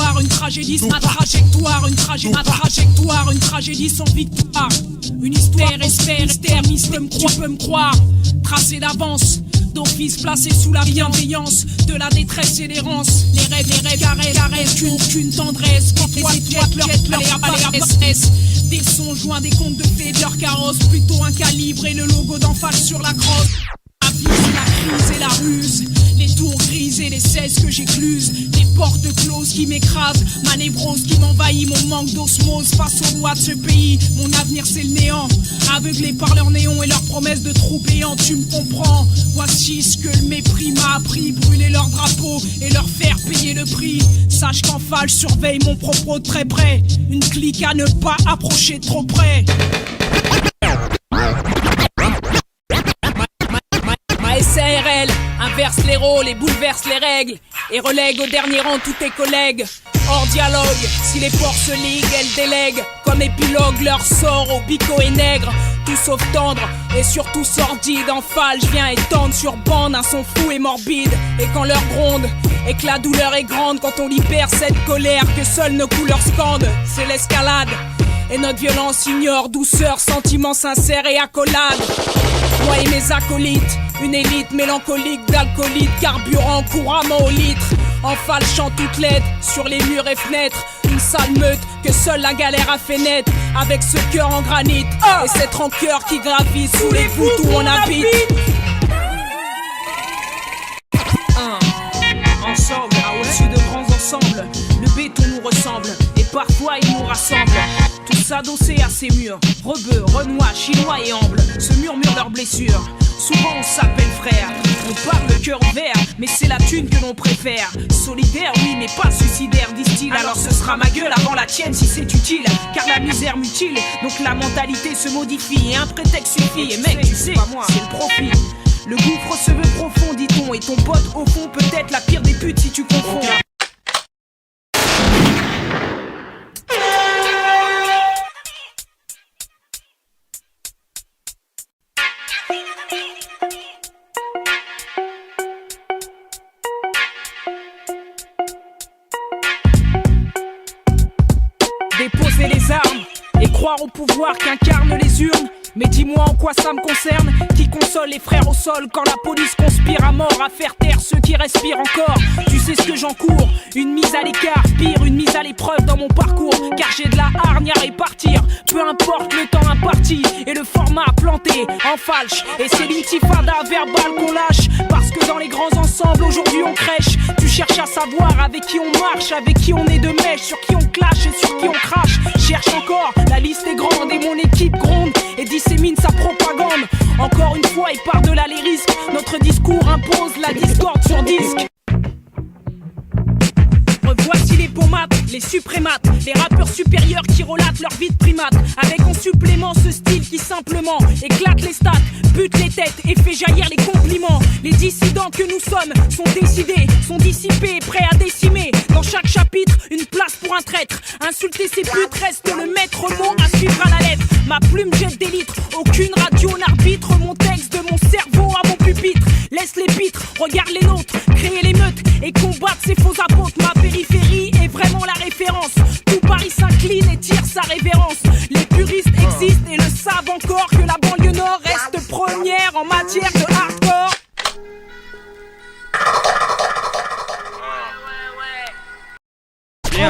trajectoire, une tragédie sans trajectoire, une trajectoire, une tragédie sans victoire. Une histoire, espère, tu peux me croire, tracée d'avance. D'office placé sous la bienveillance de la détresse et l'errance. Les rêves caressent qu'une tendresse. Quand les étoiles leur SS. Des sons joints, des contes de fées de leur carrosse. Plutôt un calibre et le logo d'Enfal sur la crosse. La vie c'est la crise et la ruse. Les tours grises et les 16 que j'écluse. Les portes closes qui m'écrasent. Ma névrose qui m'envahit. Mon manque d'osmose face aux lois de ce pays. Mon avenir c'est le néant. Aveuglé par leurs néons et leurs promesses de trous payants. Tu me comprends. Voici ce que le mépris m'a appris. Brûler leurs drapeaux et leur faire payer le prix. Sache qu'Enfal surveille mon propos de très près. Une clique à ne pas approcher trop près. SARL inverse les rôles et bouleverse les règles et relègue au dernier rang tous tes collègues. Hors dialogue, si les porcs se liguent, elles délèguent comme épilogue leur sort au bico et nègre. Tout sauf tendre et surtout sordide. Enphale, je viens étendre sur bande un son fou et morbide. Et quand l'heure gronde et que la douleur est grande, quand on libère cette colère que seules nos couleurs scandent, c'est l'escalade. Et notre violence ignore douceur, sentiment sincère et accolade. Moi et mes acolytes, une élite mélancolique d'alcoolites, carburant couramment au litre. Enphale chante toute l'aide sur les murs et fenêtres. Une sale meute que seule la galère a fait naître. Avec ce cœur en granit et cette rancœur qui gravit sous les voûtes où on habite. Ensemble, au-dessus de grands ensembles, le béton nous ressemble et parfois il nous rassemble. Tous adossés à ces murs, rebeux, renois, chinois et ambles, se murmurent leurs blessures. Souvent on s'appelle frère, on parle le cœur ouvert, mais c'est la thune que l'on préfère. Solidaire oui mais pas suicidaire, disent-ils. Alors ce sera ma gueule avant la tienne si c'est utile. Car la misère mutile, donc la mentalité se modifie. Et un prétexte suffit, et mec tu sais, c'est le profit. Le gouffre se veut profond dit-on. Et ton pote au fond peut-être la pire des putes si tu confonds. Déposer les armes et croire au pouvoir qu'incarnent les urnes. Mais dis-moi en quoi ça me concerne. Qui console les frères au sol quand la police conspire à mort à faire taire ceux qui respirent encore. Tu sais ce que j'encours, une mise à l'écart, pire une mise à l'épreuve dans mon parcours. Car j'ai de la hargne à répartir, peu importe le temps imparti et le format planté en falche. Et c'est l'intifada verbale qu'on lâche, parce que dans les grands ensembles aujourd'hui on crèche. Tu cherches à savoir avec qui on marche, avec qui on est de mèche, sur qui on clash et sur qui on crache. Cherche encore, la liste est grande et mon équipe gronde et dissémine sa propagande. Encore une fois et par-delà les risques, notre discours impose la discorde sur disque. Revoici les pomates, les suprémates, les rappeurs supérieurs qui relatent leur vie de primate. Avec en supplément ce style qui simplement éclate les stats, bute les têtes et fait jaillir les compliments. Les dissidents que nous sommes sont décidés, sont dissipés, prêts à décimer. Dans chaque chapitre, une place pour un traître. Insulter ces putes reste le maître mot à suivre à la lettre. Ma plume jette des litres, aucune radio n'arbitre mon texte de mon cerveau à mon pupitre. Laisse les pitres, regarde les nôtres, créer l'émeute et combattre ces faux apôtres. Ma périphérie est vraiment la référence. Tout Paris s'incline et tire sa révérence. Les puristes existent et le savent encore que la banlieue nord reste première en matière de hardcore.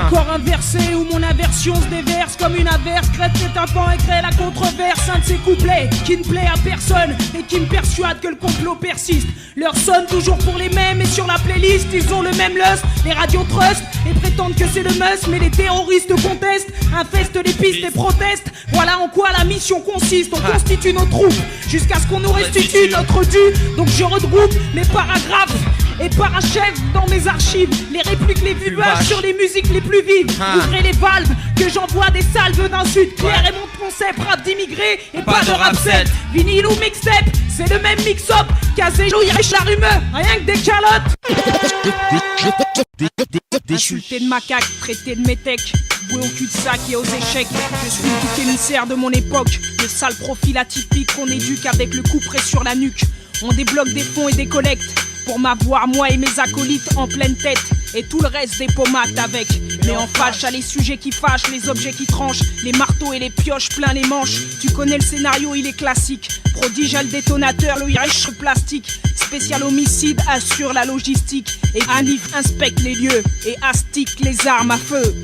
Encore un verset où mon aversion se déverse comme une averse, crête les tympans et crée la controverse. Un de ces couplets qui ne plaît à personne et qui me persuade que le complot persiste. Leur sonne toujours pour les mêmes et sur la playlist ils ont le même lust. Les radios trust et prétendent que c'est le must, mais les terroristes contestent, infestent les pistes et protestent. Voilà en quoi la mission consiste. On constitue nos troupes jusqu'à ce qu'on nous restitue notre dû. Donc je regroupe mes paragraphes et parachève dans mes archives les répliques les plus vaches sur les musiques les plus vives. Ouvrez les valves que j'envoie des salves d'insultes claires et mon concept rap d'immigrés et pas de rap set. Vinyle ou mixtape, c'est le même mix-up. Casé, il riche la rumeur, rien que des calottes. Insulté de macaque, traité de métèque, boué au cul-de-sac et aux échecs. Je suis le bouc émissaire de mon époque, le sale profil atypique qu'on éduque avec le couperet sur la nuque. On débloque des fonds et des collectes pour m'avoir, moi et mes acolytes en pleine tête. et tout le reste des pommades avec. Mais en fâche, à les sujets qui fâchent, les objets qui tranchent, les marteaux et les pioches plein les manches. Tu connais le scénario, il est classique. Prodige à le détonateur, le riche plastique. Spécial homicide assure la logistique. Et Anif inspecte les lieux et astique les armes à feu.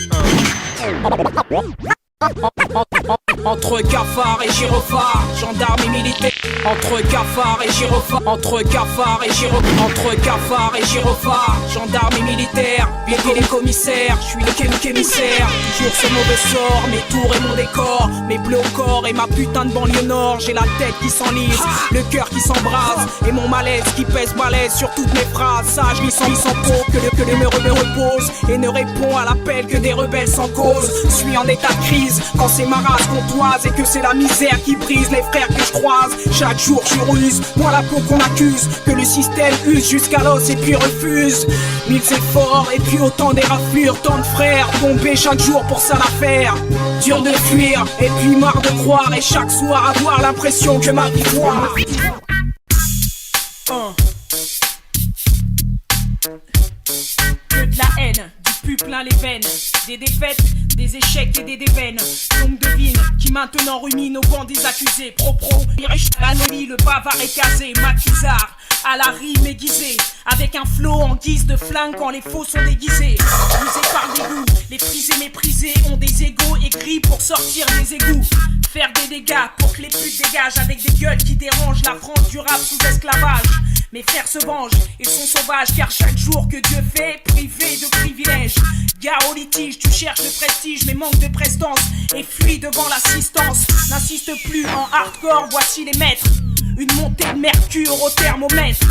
Entre cafards et gyrophares, gendarmes et militaires. Entre cafards et gyrophares, entre cafards et gyrophares, entre cafards et gyrophares, gendarmes et militaires. Bientôt les commissaires, je suis le émissaire. Toujours ce mauvais sort, mes tours et mon décor, mes bleus au corps et ma putain de banlieue nord. J'ai la tête qui s'enlise, le cœur qui s'embrase et mon malaise qui pèse balèze sur toutes mes phrases. Sage, mis sans peau, que le mur me repose et ne répond à l'appel que des rebelles sans cause. Suis en état de crise quand c'est ma race qu'on toise et que c'est la misère qui brise les frères que je croise. Chaque jour je ruse, moi la peau qu'on accuse, que le système use jusqu'à l'os et puis refuse. Mille efforts et puis autant d'éraflures, tant de frères tombés chaque jour pour ça l'affaire. Dur de fuir et puis marre de croire et chaque soir avoir l'impression que ma vie foire. Que de la haine, du pu plein les veines, des défaites, des échecs et des déveines. Donc devine qui maintenant rumine au banc des accusés. Pro, l'anolie, le bavard est casé. Maquisard, à la rime aiguisée, avec un flow en guise de flingue quand les faux sont déguisés. Usés par dégoût, les prisés méprisés ont des égos aigris pour sortir des égouts. Faire des dégâts pour que les putes dégagent avec des gueules qui dérangent la France durable sous esclavage. Mes frères se vengent, ils sont sauvages car chaque jour que Dieu fait, privé de privilèges. Gare au litige, tu cherches le prestige mais manque de prestance et fuis devant l'assistance. N'insiste plus en hardcore, voici les maîtres. Une montée de mercure au thermomètre.